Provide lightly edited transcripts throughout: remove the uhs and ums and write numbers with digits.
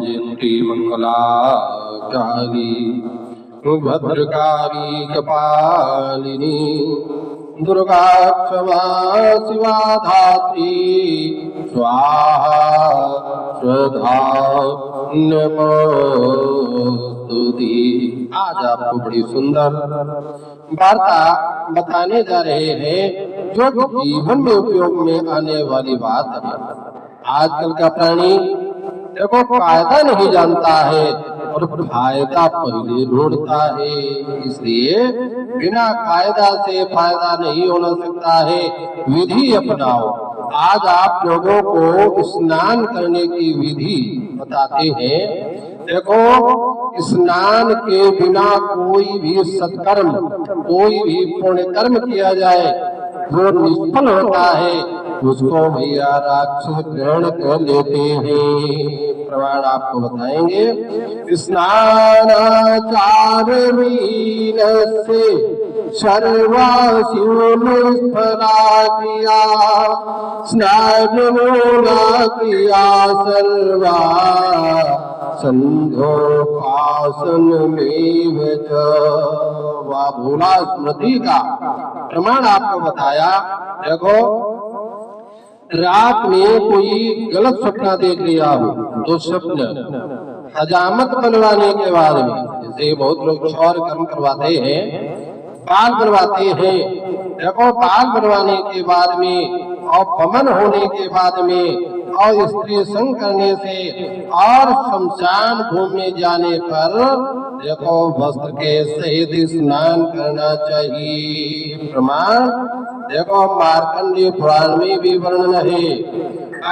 जयंती मंगलाचारी भद्रकाली कपालिनी दुर्गा क्षमा शिवा धात्री स्वाहा स्वधा नमोस्तुते। आज आपको बड़ी सुंदर वार्ता बताने जा रहे हैं जो जीवन में उपयोग में आने वाली बात है। आजकल का प्राणी देखो फायदा नहीं जानता है और फायदा पहले ढूंढता है, इसलिए बिना कायदा से फायदा नहीं हो सकता है। विधि अपनाओ। आज आप लोगों को स्नान करने की विधि बताते हैं। देखो स्नान के बिना कोई भी सत्कर्म कोई भी पुण्य कर्म किया जाए वो निष्फल होता है, उसको भैया राक्षस ग्रहण कर लेते हैं। प्रमाण आपको बताएंगे। स्नानाचारहीन से सर्वासिफला किया स्नान मूला किया सर्वा संध्योपासन में वह भोला स्मृति का प्रमाण आपको बताया। देखो रात में कोई गलत सपना देख लिया हो तो स्वप्न हजामत बनवाने के बाद में, जैसे बहुत लोग क्षौर कर्म करवाते हैं, बाल बनवाते हैं। देखो बाल बनवाने के बाद में और पमन होने के बाद में और स्त्री संग करने से और शमशान घूमने जाने पर देखो वस्त्र के सहित स्नान करना चाहिए। प्रमाण देखो मार्कंडेय पुराण में भी वर्णन है,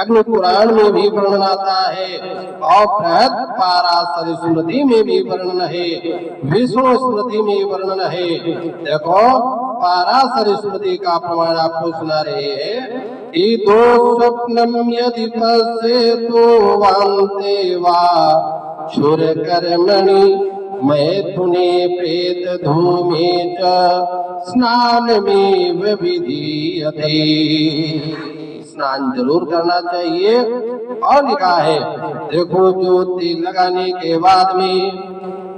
अग्नि पुराण में भी वर्णन आता है और बृहद पाराशर स्मृति में भी वर्णन है, विष्णु स्मृति में वर्णन है। देखो पाराशर स्मृति का प्रमाण आपको सुना रहे हैं। दो स्वप्नम यदि पश्येतो वान्ते वा क्षुर कर्मणि मैथुने प्रेत धूमे च स्नानमेव विधीयते। स्नान जरूर करना चाहिए। और लिखा है देखो ज्योति लगाने के बाद में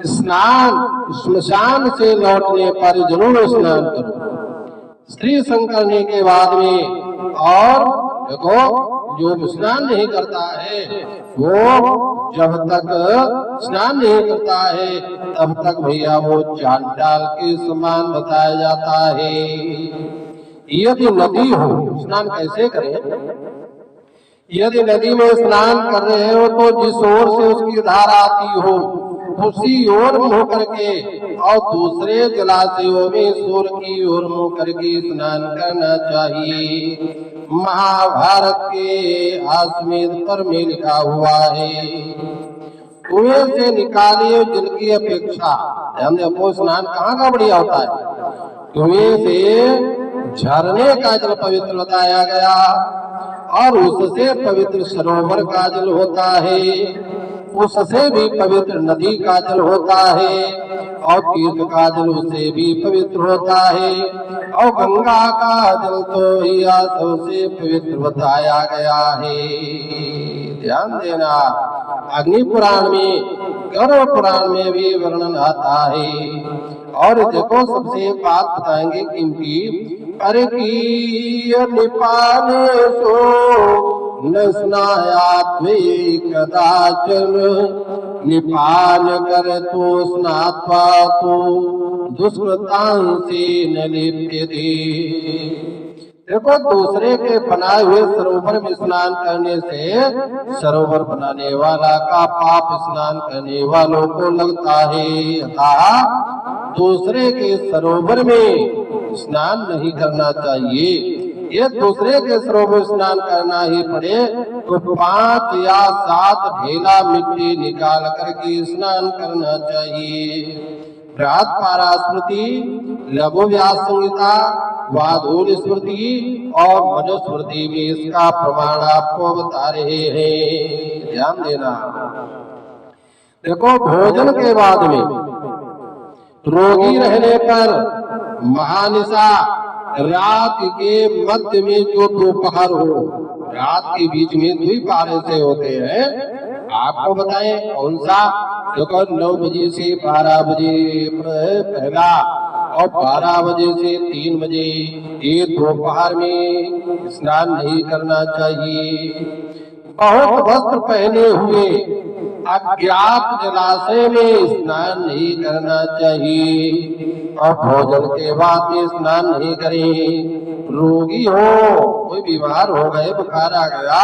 स्नान श्मशान से लौटने पर जरूर स्नान करो। स्त्री संग करने के बाद में और देखो जो स्नान नहीं करता है वो जब तक स्नान नहीं करता है तब तक भैया वो चांडाल के समान बताया जाता है। यदि नदी हो स्नान कैसे करें? यदि नदी में स्नान कर रहे हो तो जिस ओर से उसकी धारा आती हो उसी ओर मुंह करके और दूसरे जलाशयों में सूर्य की ओर मुंह करके स्नान करना चाहिए। महाभारत के आश्वेध पर में लिखा हुआ है कुएं से निकालिए जल की अपेक्षा। ध्यान देखो स्नान कहाँ का बढ़िया होता है? कुएं से झरने का जल पवित्र बताया गया और उससे पवित्र सरोवर का जल होता है, उससे भी पवित्र नदी का जल होता है और तीर्थ का जल उससे भी पवित्र होता है और गंगा का जल तो या सबसे पवित्र बताया गया है। ध्यान देना। अग्नि पुराण में गरुड़ पुराण में भी वर्णन आता है। और देखो सबसे एक बात बताएंगे क्योंकि अरे की निपाने सो न स्नायात्वे कदाचन निपान कर तो स्नात्वा तो दुष्कृतांसे न लिप्यते। देखो दूसरे के बनाए हुए सरोवर में स्नान करने से सरोवर बनाने वाला का पाप स्नान करने वालों को लगता है। अतः दूसरे के सरोवर में स्नान नहीं करना चाहिए। ये दूसरे के सरोवर स्नान करना ही पड़े तो 5 या 7 ढेला मिट्टी निकाल करके स्नान करना चाहिए। बृहद पारा स्मृति, लघु व्यास संहिता, वाधूल स्मृति और मनुस्मृति में इसका प्रमाण आपको बता रहे हैं। ध्यान देना। देखो भोजन के बाद में रोगी रहने पर महानिशा रात के मध्य में जो दोपहर हो, रात के बीच में द्विपहर से होते हैं आपको बताएं कौन सा? देखो 9 बजे से 12 बजे पहला और 12 बजे से 3 बजे ये दोपहर में स्नान नहीं करना चाहिए। बहुत वस्त्र पहने हुए अज्ञात जलाशय में स्नान नहीं करना चाहिए और भोजन के बाद में स्नान नहीं करें। रोगी हो, कोई बीमार हो गए, बुखार आ गया,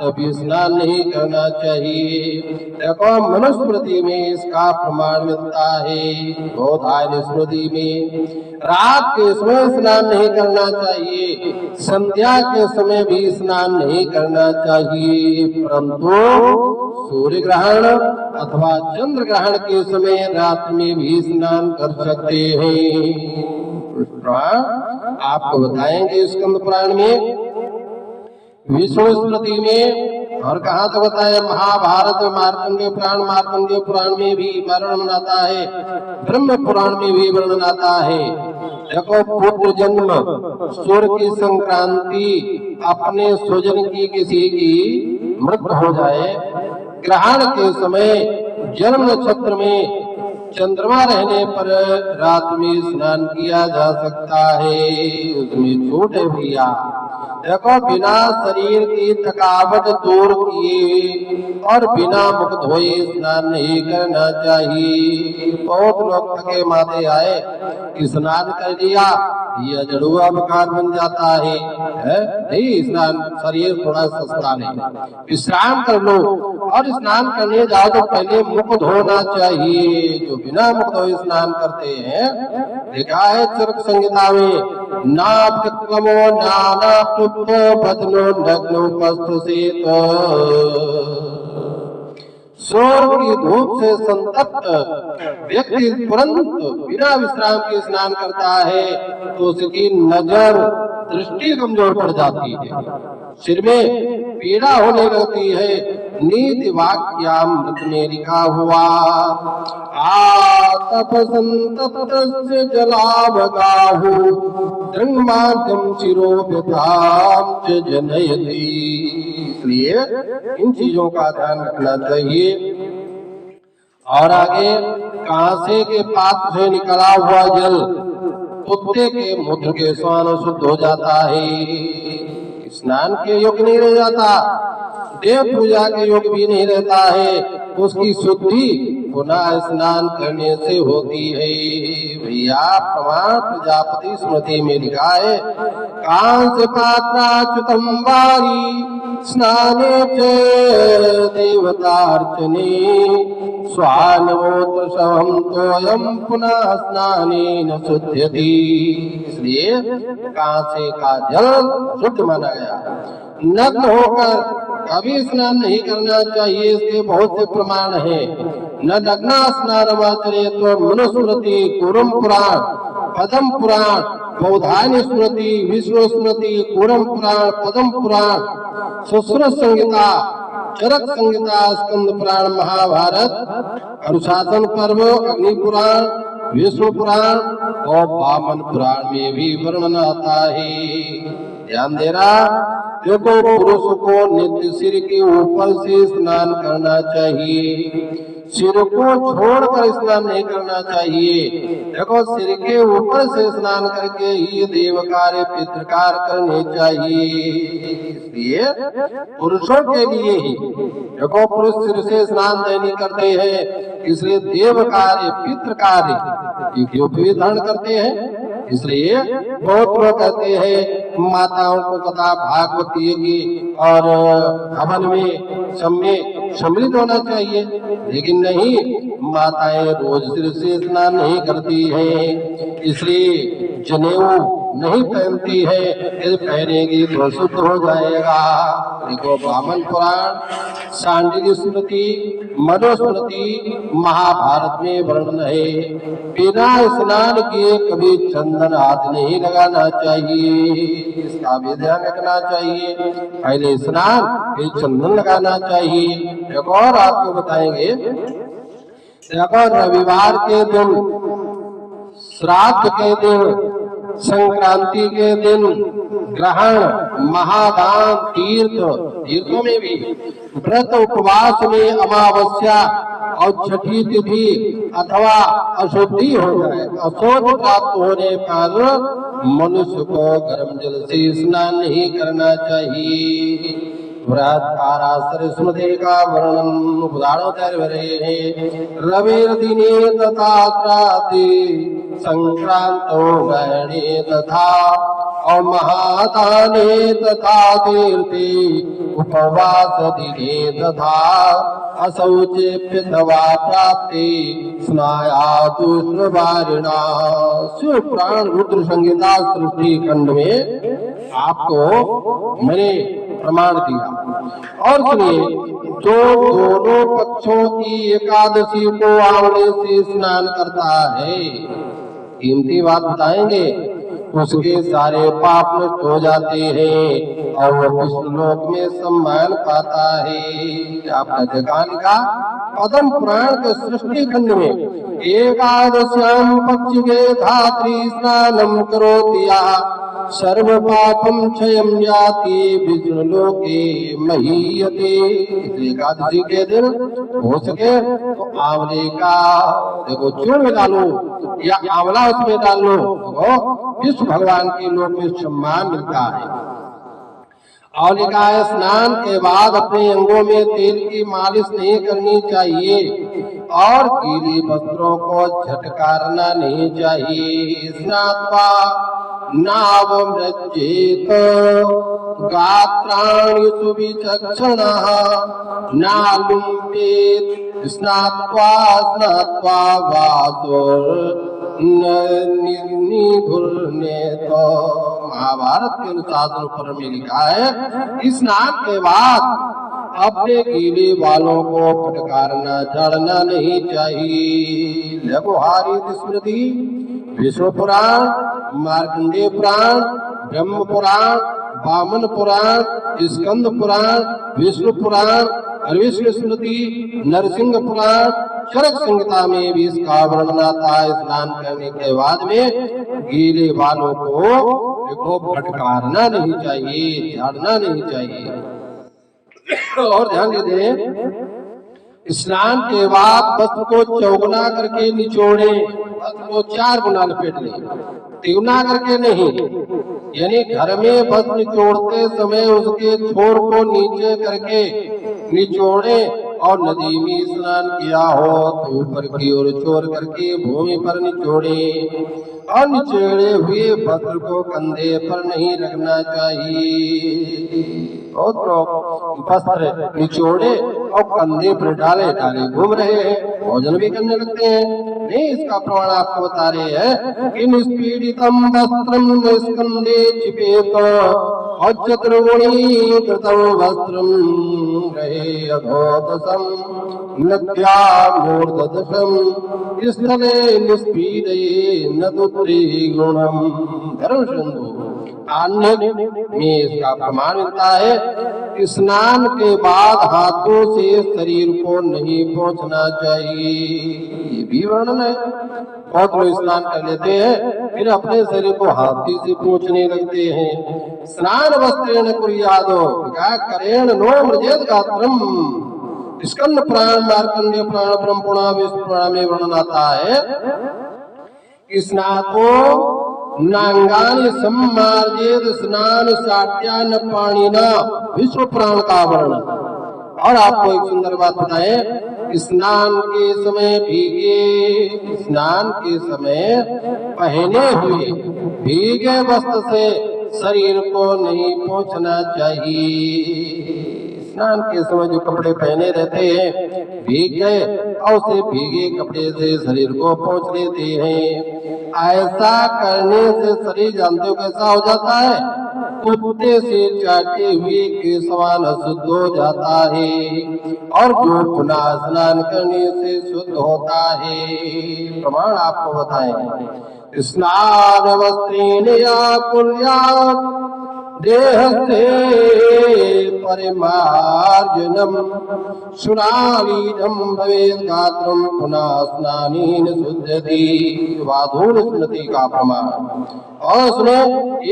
तभी स्नान नहीं करना चाहिए। देखो मनुस्मृति में इसका प्रमाण मिलता है। बोधायन स्मृति में रात के समय स्नान नहीं करना चाहिए, संध्या के समय भी स्नान नहीं करना चाहिए, परंतु सूर्य ग्रहण अथवा चंद्र ग्रहण के समय रात में भी स्नान कर सकते हैं। आपको बताएंगे स्कंद पुराण में, विष्णु स्मृति में, और कहा तो बताया महाभारत मार्कंडेय पुराण में भी वर्णन आता है, ब्रह्म पुराण में भी वर्णन आता है। देखो पुत्र जन्म, सूर्य की संक्रांति, अपने स्वजन की किसी की मृत्यु हो जाए, ग्रहण के समय जन्म नक्षत्र में चंद्रमा रहने पर रात में स्नान किया जा सकता है, उसमें छूट है भैया। देखो बिना शरीर की थकावट दूर किए और बिना मुख धोए स्नान नहीं करना चाहिए। बहुत लोग थके मादे आए, स्नान कर लिया, यह जड़ुआ बुखार बन जाता है? नहीं, स्नान शरीर थोड़ा सस्ता नहीं, विश्राम कर लो और स्नान करने जाओ तो पहले मुख धोना चाहिए। जो बिना मुख धोए स्नान करते हैं, देखा है चरक संहिता में, नाभ्यक्लमो नानाप्लुप्तो बदनो नग्नोपस्थित। सूर्य की धूप से संतप्त व्यक्ति तुरंत बिना विश्राम के स्नान करता है तो उसकी नजर दृष्टि कमजोर पड़ जाती है, सिर में पीड़ा होने लगती है। नीति वाक्यामृत में लिखा हुआ, आतप संतप्तस्य जलावगाहु दृङ्माद्यं शिरोभ्यतां च जनयति। इसलिए इन चीजों का ध्यान रखना चाहिए। और आगे, कांसे के पात्र से निकला हुआ जल कुत्ते के मूत्र के समान शुद्ध हो जाता है, स्नान के योग्य नहीं रह जाता, देव पूजा के योग्य भी नहीं रहता है, उसकी शुद्धि पुनः स्नान करने से होती है। भैया प्रमाण प्रजापति स्मृति में लिखा है, कांस्य पात्राच्युतम वारी स्नाने च देवतार्चने स्वानमोत्र शवम तोयम पुनः स्नानेन शुध्यति। इसलिए कांसे का जल शुद्ध माना गया। नग्न होकर कभी स्नान नहीं करना चाहिए, इसके बहुत से प्रमाण हैं। न नग्ना स्नानमाचरे तो मनुस्मृति, कुरुम पुराण, पद्म पुराण, बौधायन स्मृति, विष्णु स्मृति, कुरुम पुराण, पद्म पुराण, सुश्रुत संहिता, चरक संहिता, स्कंद पुराण, महाभारत, अनुशासन पर्व, अग्नि पुराण, विष्णु पुराण और वामन पुराण में भी वर्णन आता है। ध्यान देना, देखो पुरुष को नित्य सिर के ऊपर से स्नान करना चाहिए, सिर को छोड़कर स्नान नहीं करना चाहिए। देखो सिर के ऊपर से स्नान करके ही देव कार्य पितृ कार्य करने चाहिए। इसलिए पुरुषों के लिए ही, देखो पुरुष सिर से स्नान नहीं करते हैं, इसलिए देव कार्य पितृ कार्य की धारण करते हैं। इसलिए बहुत लोग कहते हैं माताओं को कथा भागवत की और हवन में सब में सम्मिलित होना चाहिए, लेकिन नहीं, माताएं रोज सिर से स्नान नहीं करती हैं, इसलिए जनेऊ नहीं पहनती है, यदि पहनेगी तो शुद्ध हो जाएगा। देखो वामन पुराण, सांडिल्य स्मृति, मनुस्मृति, महाभारत में वर्णन है, बिना स्नान किए कभी चंदन हाथ नहीं लगाना चाहिए, इसका भी ध्यान रखना चाहिए। पहले स्नान फिर चंदन लगाना चाहिए। एक और आपको बताएंगे, देखो रविवार के दिन, श्राद्ध के दिन, संक्रांति के दिन, ग्रहण, महादान, तीर्थों में भी व्रत उपवास में अमावस्या और छठी तिथि अथवा अशुद्धि हो जाए, अशुद्ध प्राप्त होने पर मनुष्य को गर्म जल से स्नान नहीं करना चाहिए। व्रत पाराशर स्मृति का वर्णन उदाहरण रविर दिने तथा श्राद्धे संक्रांतो ग्रहणे तथा और महादाने तथा तीर्थे उपवास दिने तथा असौचेप्यथवा प्राप्ति स्नायातु श्रवारिणा। शिव पुराण रुद्र संहिता सृष्टि खंड में आपको मैंने प्रमाण दिया। और सुनिए, जो दोनों पक्षों की एकादशी को आंवले से स्नान करता है, कीमती बात बताएंगे, उसके सारे पाप नष्ट हो जाते हैं और वो विष्णुलोक में सम्मान पाता है। आपका जगान का पद्म पुराण के सृष्टि खंड में एकादश्याम पक्ष के धात्री स्नानम करोति सर्व पापम क्षयम जाति विष्णुलोके महीयते। एकादशी के दिन हो सके तो आंवले का देखो चूर्ण में डालो या आंवला उसमें डाल लो, तो विष्णु भगवान के लोक में सम्मान मिलता है। आंवले का स्नान के बाद अपने अंगों में तेल की मालिश नहीं करनी चाहिए और गीले वस्त्रों को झटकारना नहीं चाहिए। स्नात्वा नावमृज्येत गात्राणि सुविचक्षणः नालुम्बेत स्नात्वा तो महाभारत के अनुशासन पर में लिखा है, स्नान के बाद अपने गीले बालों को फटकारना झाड़ना नहीं चाहिए। लघुहारी स्मृति, विष्णु पुराण, मार्कंडेय पुराण, ब्रह्म पुराण, वामन पुराण, स्कंद पुराण, विष्णु पुराण, विष्णु स्मृति, नरसिंह पुराण, चरक संहिता में भी इसका वर्णन आता है। स्नान करने के बाद में गीले बालों को फटकारना नहीं चाहिए, झाड़ना नहीं चाहिए। और ध्यान दें, स्नान के बाद वस्त्र को चौगुना करके निचोड़े, वस्त्र को 4 गुना लपेट ले, तिगुना करके नहीं। यानी घर में वस्त्र निचोड़ते समय उसके छोर को नीचे करके निचोड़े और नदी में स्नान किया हो तो ऊपर की ओर छोर करके भूमि पर निचोड़े और निचोड़े हुए वस्त्र को कंधे पर नहीं रखना चाहिए। बहुत लोग वस्त्र निचोड़े और कंधे पर डाले घूम रहे हैं, भोजन भी करने लगते हैं। नहीं, इसका प्रमाण आपको बता रहे हैं कि निष्पीडितम वस्त्रम स्कंधे छिपेत और चतुर्गुणी कृतम वस्त्रम रहे अधोदशम नद्या मूर्धदशम स्थले निष्पीडये न तो त्रिगुणम। धर्म सिंधु अन्य में इसका प्रमाण मिलता है कि स्नान के बाद हाथों से शरीर को नहीं पोंछना चाहिए। ये भी वर्णन है। बहुत लोग स्नान कर लेते हैं फिर अपने शरीर को हाथी से पोंछने लगते हैं। स्नान वस्त्रेण कुर्यादो करेण नो मृजेत गात्रम। स्कंद पुराण, मार्कंडेय पुराण, ब्रह्म पुराण, विष्णु पुराण में वर्णन आता है स्नातो नांगानि सम्मार्जेत स्नान साट्यान पाणिना। विष्णु पुराण का वर्णन। और आपको एक सुंदर बात बताएं, स्नान के समय भीगे, स्नान के समय पहने हुए भीगे वस्त्र से शरीर को नहीं पोंछना चाहिए। स्नान के समय जो कपड़े पहने रहते हैं भीग गए और उसे भीगे कपड़े से शरीर को पोंछ लेते हैं। ऐसा करने से शरीर जानते हो कैसा हो जाता है? कुत्ते से चाटे हुए के समान अशुद्ध हो जाता है और जो पुनः स्नान करने से शुद्ध होता है। प्रमाण आपको बताएं। स्नान वस्त्रेण या कुर्यात् देहस्थे परिमार्जनम सुनालीनम भवेद गात्रम पुनः स्नानेन शुद्धति। वाधूर स्मृति का प्रमाण। और सुनो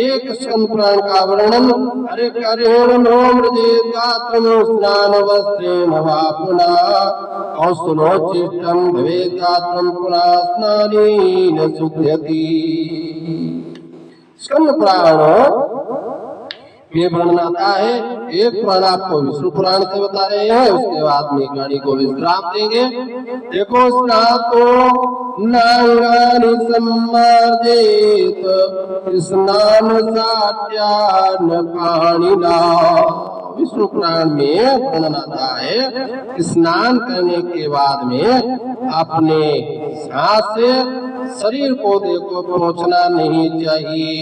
एक स्कंद पुराण का वर्णन। अरे करेण नो मृदेत गात्रम स्नान वस्त्रेण वा पुनः। और सुनो चिष्टम भवेद गात्रम पुनः स्नानेन शुद्धति। स्कंद पुराण ये वर्णन आता है। एक पुराण आपको विष्णु पुराण से बता रहे हैं, उसके बाद में कहानी को विश्राम देंगे। देखो स्नातो नांगानि सम्मार्जेत स्नान साट्यान पाणिना। विष्णु पुराण में वर्णन आता है स्नान करने के बाद में अपने हाथ से शरीर पौधे को पोंछना नहीं चाहिए,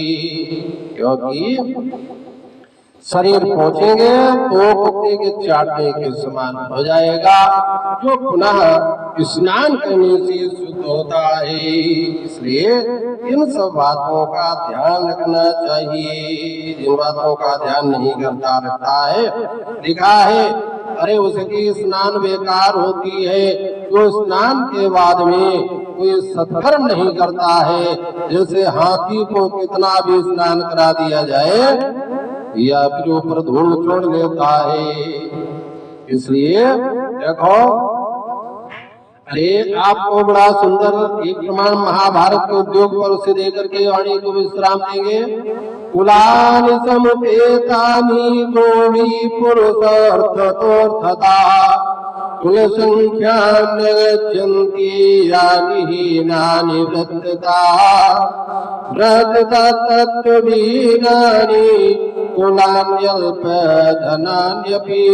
क्योंकि शरीर पहुंचेंगे तो कुत्ते के चाटने के समान हो जाएगा, जो पुनः स्नान करने से शुद्ध होता है। इसलिए इन सब बातों का ध्यान रखना चाहिए। जिन बातों का ध्यान नहीं रखता है, लिखा है अरे उसकी स्नान बेकार होती है। जो स्नान के बाद में कोई सत्कर्म नहीं करता है, जैसे हाथी को कितना भी स्नान करा दिया जाए या फिर ऊपर धूल छोड़ लेता है। इसलिए देखो, अरे आपको बड़ा सुंदर एक प्रमाण महाभारत के उद्योग पर उसे देकर के वाणी को विश्राम देंगे। कुलानि समुपेतानि गोवी पुरुषार्थतोऽर्थता कुल संख्या न गच्छन्ति यानि हीनानि वृत्तता व्रतता तत्त्वहीनानि कुलान्यल्प धनान्यपि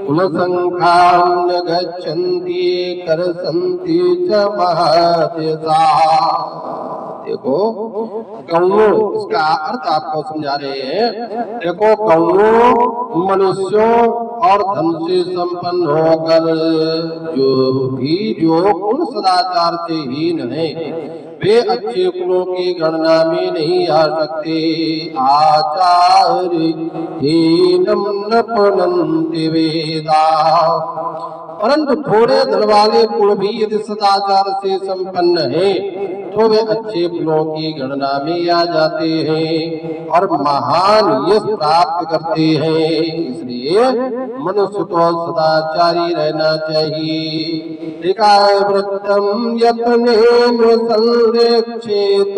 कुल संख्यां न गच्छन्ति करसन्ति च महत्यसा। देखो गौओं, इसका अर्थ आपको समझा रहे हैं। देखो गौओं मनुष्यों और धन से संपन्न होकर जो कुल सदाचार से हीन है, वे अच्छे कुलों की गणना में नहीं आ सकते। आचार्य हीनम न पुनन्ति वेदा। परंतु थोड़े धन वाले कुल भी यदि सदाचार से संपन्न है तो वे अच्छे कुलों की गणना में आ जाते हैं और महान यश प्राप्त करते हैं। इसलिए मनुष्य को सदाचारी रहना चाहिए। लिखा है वृत्तम यत्नेन संरक्षेत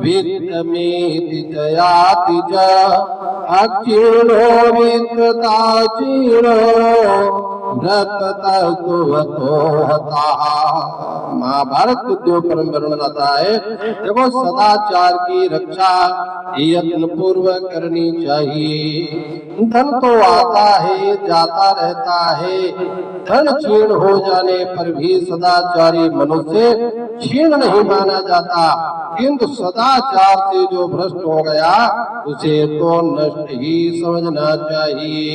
वित्तमेति जयाति च अक्षीणो वित्तताचीरो महाभारत उद्योग परम वर्णन आता है। देखो सदाचार की रक्षा यत्न पूर्वक करनी चाहिए। धन तो आता है जाता रहता है, धन क्षीण हो जाने पर भी सदाचारी मनुष्य क्षीण नहीं माना जाता, किंतु सदाचार से जो भ्रष्ट हो गया उसे तो नष्ट ही समझना चाहिए।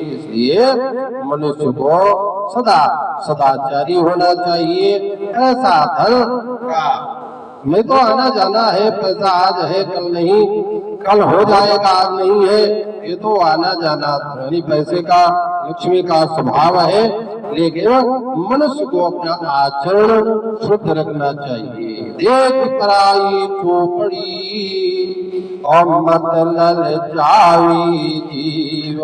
इसलिए मनुष्य को सदा सदाचारी होना चाहिए। ऐसा धन का मैं तो आना जाना है, पैसा आज है कल नहीं, कल हो जाएगा आज नहीं है, ये तो आना जाना यानी पैसे का लक्ष्मी का स्वभाव है। लेकिन मनुष्य को अपना आचरण शुद्ध रखना चाहिए। देख पराई चौपड़ी और मत ललचाई जीव।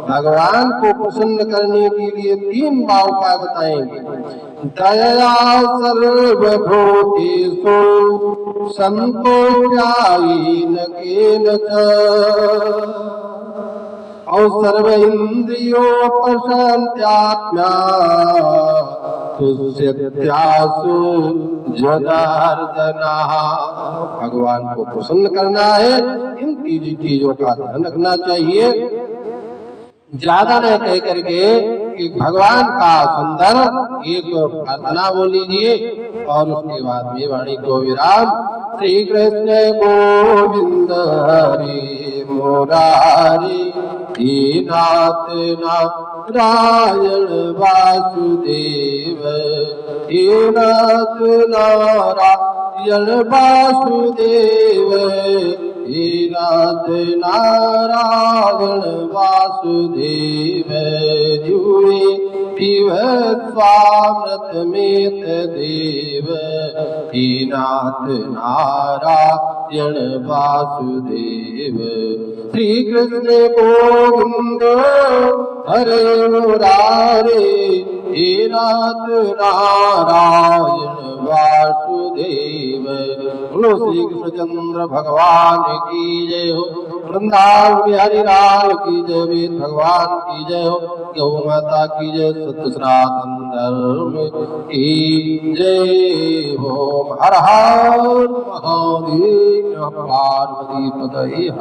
भगवान को प्रसन्न करने के लिए 3 उपाय बताएंगे। दया सर्वभूतेषु संतोषायेन केनच और सर्व इंद्रियोपशान्त्यात्मा तुष्यत्यासु जनार्दना। भगवान को प्रसन्न करना है, इन 3 चीजों का ध्यान रखना चाहिए। ज्यादा न कह करके कि भगवान का सुंदर एक प्रार्थना बोल लीजिए और उसके बाद में वाणी को विराम। श्री कृष्ण गोविंद हरे मुरारी नाथ नारायण वासुदेव नाथ नारायण वासुदेव हे नाथ नारायण वासुदेव जुए पिब स्वामृत में देव हे नाथ नारायण वासुदेव। श्री कृष्ण गोविंद हरे मुरारे हे नाथ नारायण वासुदेव। बोलो श्री कृष्णचंद्र भगवान की जय हो। वृंदावन बिहारी लाल की जय। वेद भगवान की जय हो। गौ माता की जय। सत्य सनातन धर्म की जय हो। हर हर महादेव। पार्वती पतये।